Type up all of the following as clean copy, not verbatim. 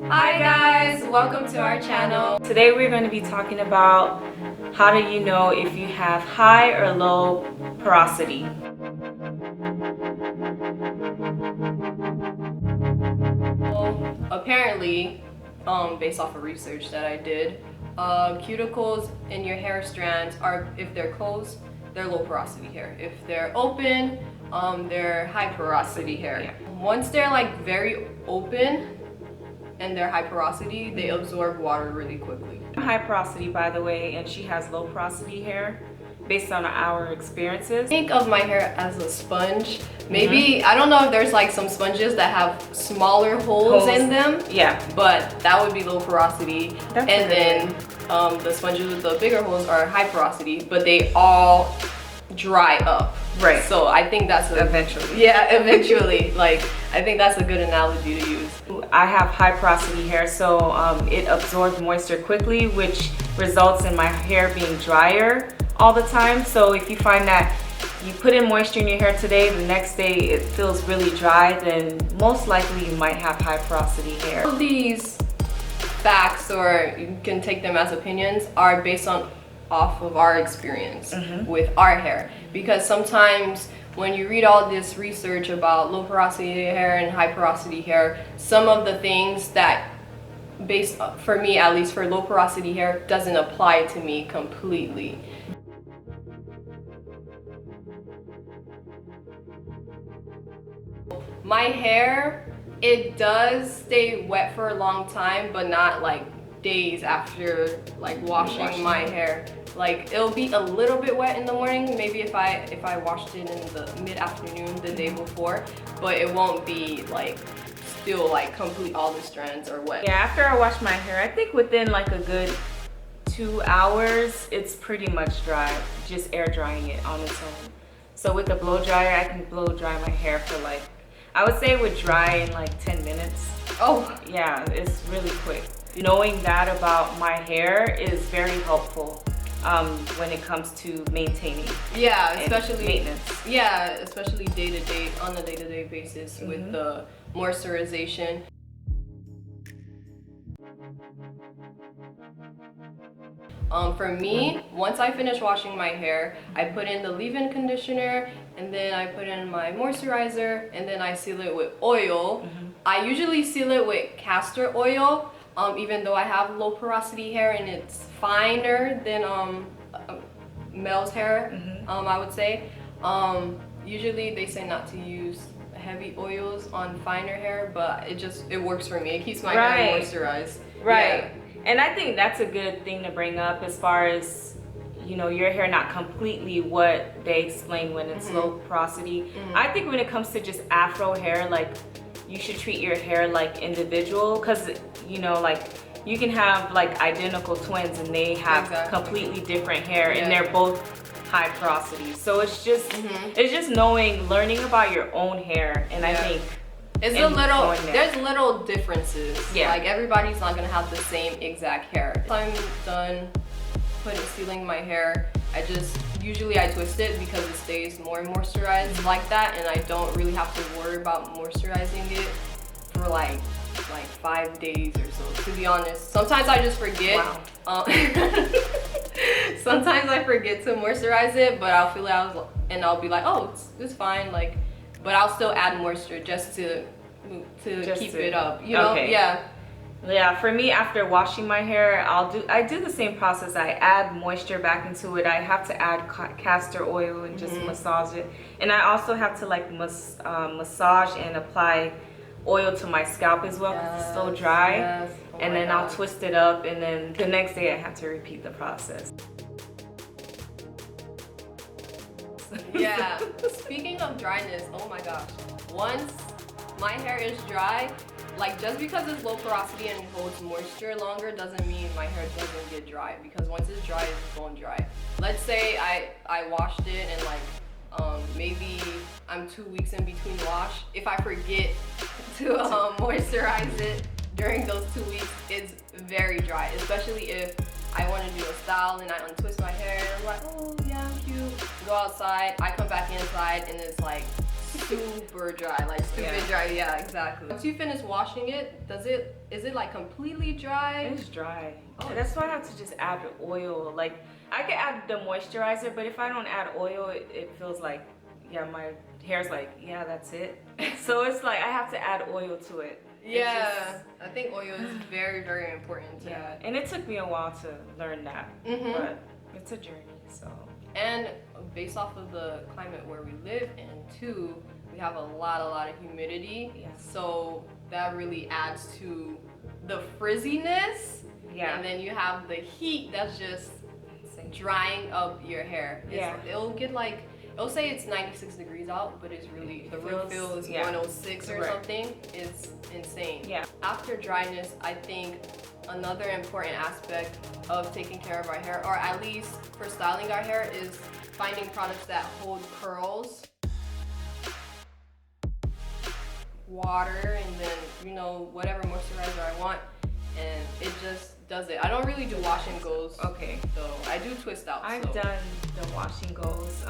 Hi guys, welcome to our channel. Today we're going to be talking about how do you know if you have high or low porosity. Well, apparently, based off of research that I did, cuticles in your hair strands are, if they're closed, they're low porosity hair. If they're open, they're high porosity hair. Yeah. Once they're like very open and they're high porosity, they absorb water really quickly. High porosity, by the way, and she has low porosity hair based on our experiences. Think of my hair as a sponge. Maybe, I don't know if there's like some sponges that have smaller holes in them. Yeah. But that would be low porosity. That's and then the sponges with the bigger holes are high porosity, but they all dry up. Right. So I think that's Eventually. Yeah, eventually. Like, I think that's a good analogy to use. I have high porosity hair, so it absorbs moisture quickly, which results in my hair being drier all the time. So if you find that you put in moisture in your hair today, the next day it feels really dry, then most likely you might have high porosity hair. All of these facts, or you can take them as opinions, are based off of our experience with our hair. Because sometimes when you read all this research about low porosity hair and high porosity hair, some of the things that, based for me at least, for low porosity hair doesn't apply to me completely. My hair, it does stay wet for a long time, but not like days after like washing my hair. Like, it'll be a little bit wet in the morning, maybe if I washed it in the mid-afternoon the day before, but it won't be like still like complete all the strands are wet. Yeah, after I wash my hair, I think within like a good 2 hours, it's pretty much dry, just air drying it on its own. So with the blow dryer, I can blow dry my hair for like, I would say it would dry in like 10 minutes. Oh. Yeah, it's really quick. Knowing that about my hair is very helpful when it comes to maintaining. Yeah, especially maintenance. Yeah, especially day-to-day, on a day-to-day basis with the moisturization. For me, once I finish washing my hair, I put in the leave-in conditioner, and then I put in my moisturizer, and then I seal it with oil. I usually seal it with castor oil, even though I have low porosity hair and it's finer than male's hair, I would say. Usually they say not to use heavy oils on finer hair, but it works for me. It keeps my hair moisturized. Right. Yeah. And I think that's a good thing to bring up as far as, you know, your hair not completely what they explain when it's low porosity. I think when it comes to just afro hair, like, you should treat your hair like individual, because, you know, like, you can have like identical twins and they have completely different hair and they're both high porosity. So it's just learning about your own hair, and I think there's little differences. Yeah. Like, everybody's not gonna have the same exact hair. If I'm done sealing my hair, usually I twist it because it stays more moisturized like that, and I don't really have to worry about moisturizing it for like 5 days or so, to be honest. Sometimes I just forget. Wow. Sometimes I forget to moisturize it, but I'll feel it and I'll be like, oh, it's fine. Like, but I'll still add moisture just to keep it up, you know? Okay. Yeah, for me, after washing my hair, I do the same process. I add moisture back into it. I have to add castor oil and just massage it. And I also have to like massage and apply oil to my scalp as well, because it's so dry. Yes. Oh, and then I'll twist it up, and then the next day I have to repeat the process. Yeah. Speaking of dryness, oh my gosh. Once my hair is dry, like, just because it's low porosity and holds moisture longer doesn't mean my hair doesn't get dry, because once it's dry, it's going dry. Let's say I washed it and like maybe I'm 2 weeks in between wash. If I forget to moisturize it during those 2 weeks, it's very dry, especially if I want to do a style and I untwist my hair and I'm like, oh yeah, I'm cute. Go outside, I come back inside and it's like super dry, like stupid dry. Yeah, exactly. Once you finish washing it, is it like completely dry? It's dry. Oh, that's why I have to just add the oil. Like I can add the moisturizer, but if I don't add oil, it feels like, yeah, my hair's like, yeah, that's it. So it's like I have to add oil to it. Yeah, I think oil is very, very important to add. And it took me a while to learn that, but it's a journey, so. And based off of the climate where we live in too, we have a lot of humidity. Yeah. So that really adds to the frizziness. Yeah. And then you have the heat that's just drying up your hair. It'll get like, it'll say it's 96 degrees out, but it's really, the real feel is 106 or something. It's insane. Yeah. After dryness, I think another important aspect of taking care of our hair, or at least for styling our hair, is finding products that hold curls, water, and then, you know, whatever moisturizer I want, and it just does it. I don't really do wash and goes. Okay. So I do twist out. I've done the wash and goes.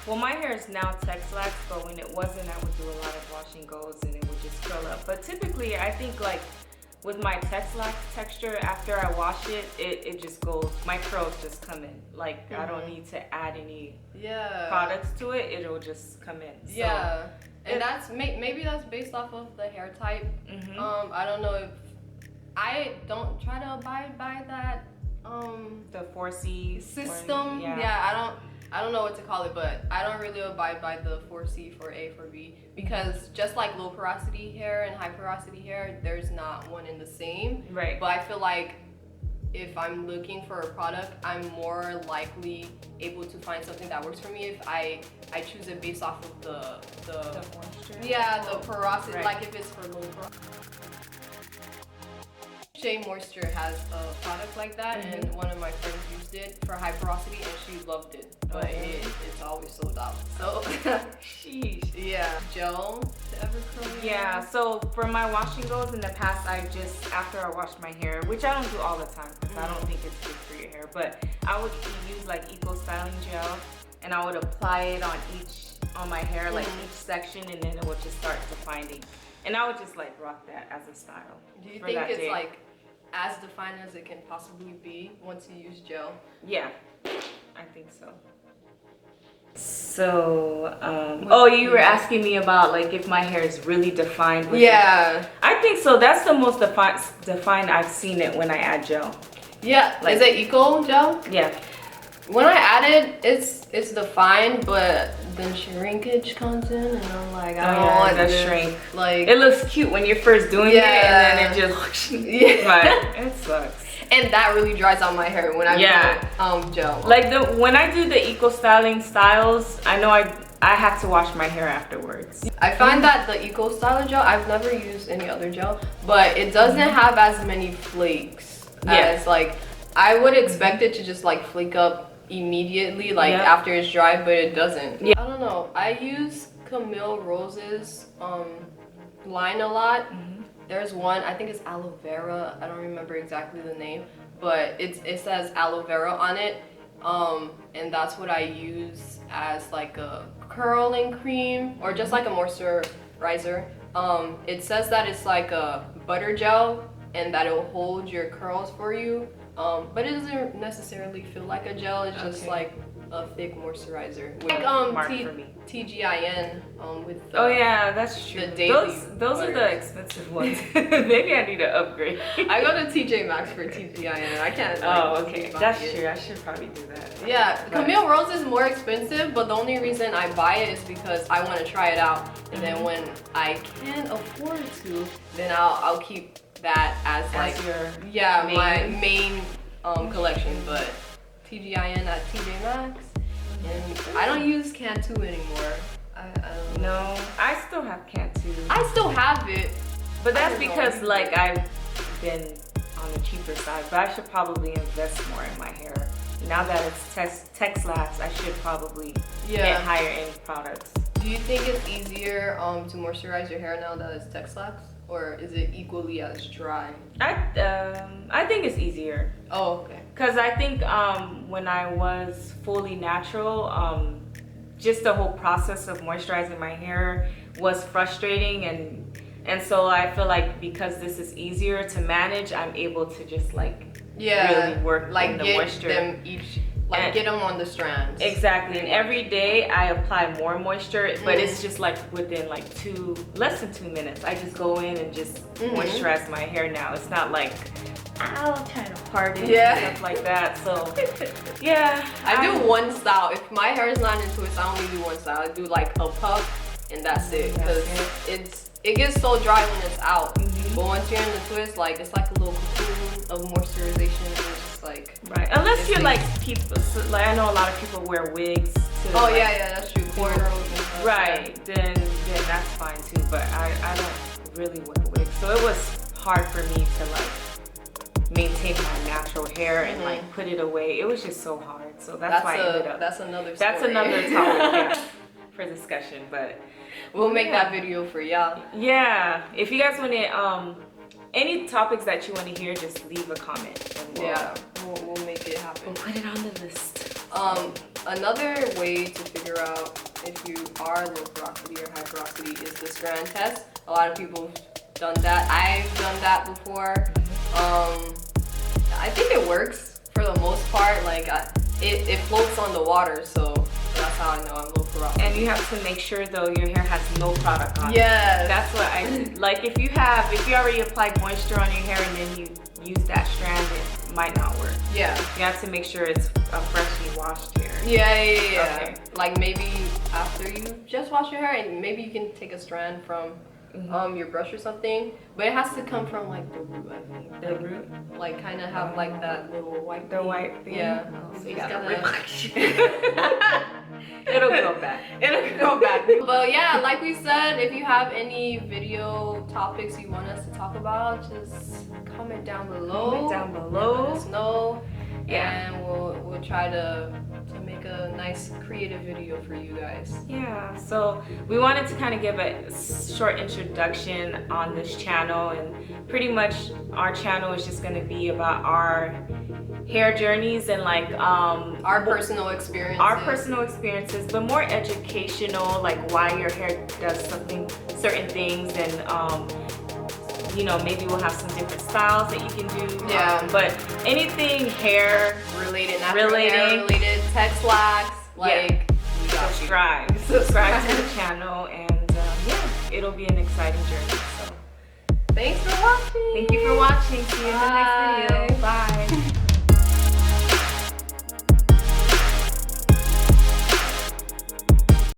Well, my hair is now Texlax, but when it wasn't, I would do a lot of wash and goes and it would just curl up. But typically, I think like with my Texlax texture, after I wash it, it just goes, my curls just come in. Like I don't need to add any products to it, it'll just come in. So, and that's, maybe that's based off of the hair type. I don't know if, I don't try to abide by that the 4C system. I don't know what to call it, but I don't really abide by the 4C for A for B, because just like low porosity hair and high porosity hair, there's not one in the same. Right. But I feel like if I'm looking for a product, I'm more likely able to find something that works for me if I choose it based off of the moisture. Yeah, the porosity. Like if it's for low porosity. Shea Moisture has a product like that, and one of my friends used it for high porosity and she loved it, but it's always sold out. So sheesh. Yeah. Gel to ever curl your hair? So for my wash and goes in the past, I just, after I washed my hair, which I don't do all the time because I don't think it's good for your hair, but I would use like Eco Styling Gel and I would apply it on my hair, like each section, and then it would just start defining. And I would just like rock that as a style. Do you think it's like as defined as it can possibly be once you use gel? Yeah, I think so. So, you were asking me about like if my hair is really defined. I think so. That's the most defined I've seen it when I add gel. Yeah, like, is it Eco Gel? Yeah. When I add it, it's defined, but then shrinkage comes in, and I'm like, I don't want that this. Shrink. Like, it looks cute when you're first doing it, and then it just it sucks. And that really dries out my hair when I put gel. Like when I do the Eco Styling styles, I know I have to wash my hair afterwards. I find that the Eco Styling Gel, I've never used any other gel, but it doesn't have as many flakes as like I would expect it to just like flake up immediately, like after it's dry, but it doesn't. I don't know. I use Camille Rose's line a lot. There's one, I think it's aloe vera. I don't remember exactly the name, but it says aloe vera on it. And that's what I use as like a curling cream or just like a moisturizer. It says that it's like a butter gel and that it'll hold your curls for you. But it doesn't necessarily feel like a gel. It's just like a thick moisturizer. Like TGIN with the, that's true. The daily those are the expensive ones. Maybe I need to upgrade. I go to TJ Maxx for TGIN. I can't. Like, that's true. I should probably do that. Yeah, Camille Rose is more expensive, but the only reason I buy it is because I want to try it out, and then when I can afford to, then I'll keep that as like my main collection. But TGIN at TJ Maxx, and I don't use Cantu anymore. I don't know. I still have Cantu. I still have it, but that's because like I've been on the cheaper side. But I should probably invest more in my hair. Now that it's Texlax, I should probably get higher end products. Do you think it's easier to moisturize your hair now that it's Texlax? Or is it equally as dry? I think it's easier. Oh, okay. Cause I think when I was fully natural, just the whole process of moisturizing my hair was frustrating, and so I feel like because this is easier to manage, I'm able to just like really work like in the get moisture. them each, like get them on the strands. Exactly, and every day I apply more moisture, but it's just like within like less than 2 minutes. I just go in and just moisturize my hair now. It's not like I'm trying to part it and stuff like that. So yeah, I do one style. If my hair is not in twists, I only do one style. I do like a puff and that's it, because it gets so dry when it's out. But once you're in the twist, like it's like a little cocoon of moisterization. It's just like unless you're like people, like I know a lot of people wear wigs. Oh yeah, that's true. Cornrows and stuff. Right, then that's fine too. But I don't really wear wigs, so it was hard for me to like maintain my natural hair and like put it away. It was just so hard. So that's why I ended up. That's another topic for discussion, but we'll make that video for y'all. Yeah, if you guys want to any topics that you want to hear, just leave a comment. And we'll make it happen. We'll put it on the list. Another way to figure out if you are low porosity or high porosity is the strand test. A lot of people have done that. I've done that before. I think it works for the most part. Like it floats on the water, so that's how I know I'm low porosity. And you have to make sure though your hair has no product on it. Yes. That's what I like. If you already applied moisture on your hair and then you use that strand, it might not work. Yeah. You have to make sure it's a freshly washed hair. Yeah. Okay. Like maybe after you just wash your hair, and maybe you can take a strand from your brush or something, but it has to come from like the root, I think. The root? Like kind of have like that little white thing. white thing? Yeah. So you you gotta rip. It'll go back. It'll go back. But yeah, like we said, if you have any video topics you want us to talk about, just comment down below. Let us know. Yeah. And we'll try to make a nice creative video for you guys. Yeah, so we wanted to kind of give a short introduction on this channel, and pretty much our channel is just going to be about our hair journeys and like our personal experiences, but more educational, like why your hair does certain things, and you know, maybe we'll have some different styles that you can do. Yeah. But anything hair related, natural hair related, text lax, like subscribe to the channel, and yeah, it'll be an exciting journey. So thanks for watching. Thank you for watching. See you in the next video. Bye.